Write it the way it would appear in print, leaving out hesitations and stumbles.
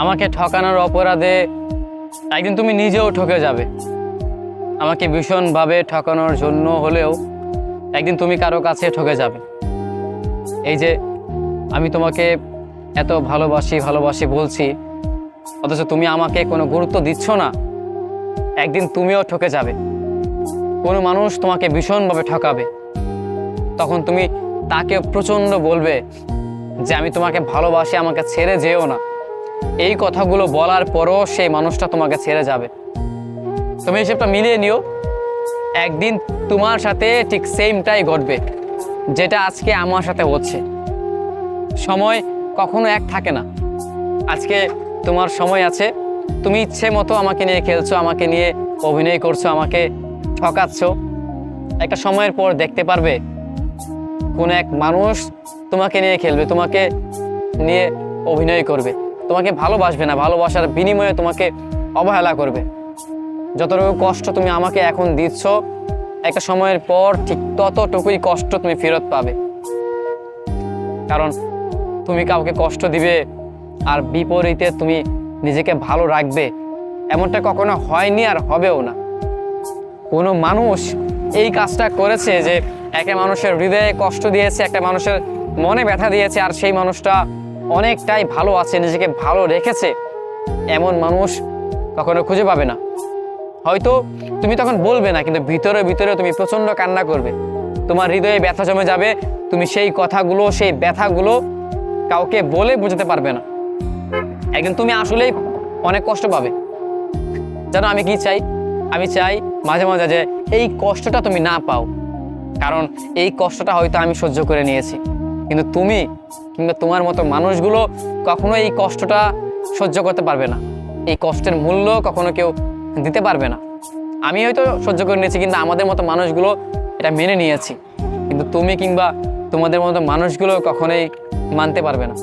আমাকে ঠকানোর অপরাধে একদিন তুমি নিজেও ঠকে যাবে। আমাকে ভীষণভাবে ঠকানোর জন্য হলেও একদিন তুমি কারো কাছে ঠকে যাবে। এই যে আমি তোমাকে এত ভালোবাসি ভালোবাসি বলছি, অথচ তুমি আমাকে কোনো গুরুত্ব দিচ্ছ না। একদিন তুমিও ঠকে যাবে। কোনো মানুষ তোমাকে ভীষণভাবে ঠকাবে, তখন তুমি তাকে প্রচণ্ড বলবে যে আমি তোমাকে ভালোবাসি, আমাকে ছেড়ে যেও না। এই কথাগুলো বলার পরও সেই মানুষটা তোমাকে ছেড়ে যাবে। তুমি হিসেবটা মিলিয়ে নিও, একদিন তোমার সাথে ঠিক সেমটাই ঘটবে যেটা আজকে আমার সাথে হচ্ছে। সময় কখনো এক থাকে না। আজকে তোমার সময় আছে, তুমি ইচ্ছে মতো আমাকে নিয়ে খেলছো, আমাকে নিয়ে অভিনয় করছো, আমাকে ঠকাচ্ছ। একটা সময়ের পর দেখতে পারবে কোনো এক মানুষ তোমাকে নিয়ে খেলবে, তোমাকে নিয়ে অভিনয় করবে, তোমাকে ভালোবাসবে না, ভালোবাসার বিনিময়ে তোমাকে অবহেলা করবে। যতটুকু কষ্ট তুমি আমাকে এখন দিচ্ছ, একটা সময়ের পর ঠিক ততটুকুই কষ্ট তুমি ফেরত পাবে। কারণ তুমি কাউকে কষ্ট দিবে আর বিপরীতে তুমি নিজেকে ভালো রাখবে, এমনটা কখনো হয়নি আর হবেও না। কোনো মানুষ এই কাজটা করেছে যে একটা মানুষের হৃদয়ে কষ্ট দিয়েছে, একটা মানুষের মনে ব্যথা দিয়েছে, আর সেই মানুষটা অনেকটাই ভালো আছে, নিজেকে ভালো রেখেছে, এমন মানুষ কখনো খুঁজে পাবে না। হয়তো তুমি তখন বলবে না, কিন্তু ভিতরে ভিতরে তুমি প্রচণ্ড কান্না করবে, তোমার হৃদয়ে ব্যথা জমে যাবে। তুমি সেই কথাগুলো, সেই ব্যথাগুলো কাউকে বলে বোঝাতে পারবে না। একদিন তুমি আসলেই অনেক কষ্ট পাবে। জানো আমি কি চাই? আমি চাই মাঝে মাঝে যে এই কষ্টটা তুমি না পাও, কারণ এই কষ্টটা হয়তো আমি সহ্য করে নিয়েছি, কিন্তু তুমি কিংবা তোমার মতো মানুষগুলো কখনো এই কষ্টটা সহ্য করতে পারবে না। এই কষ্টের মূল্য কখনো কেউ দিতে পারবে না। আমি হয়তো সহ্য করে নিয়েছি, কিন্তু আমাদের মতো মানুষগুলো এটা মেনে নিয়েছি, কিন্তু তুমি কিংবা তোমাদের মতো মানুষগুলো কখনোই মানতে পারবে না।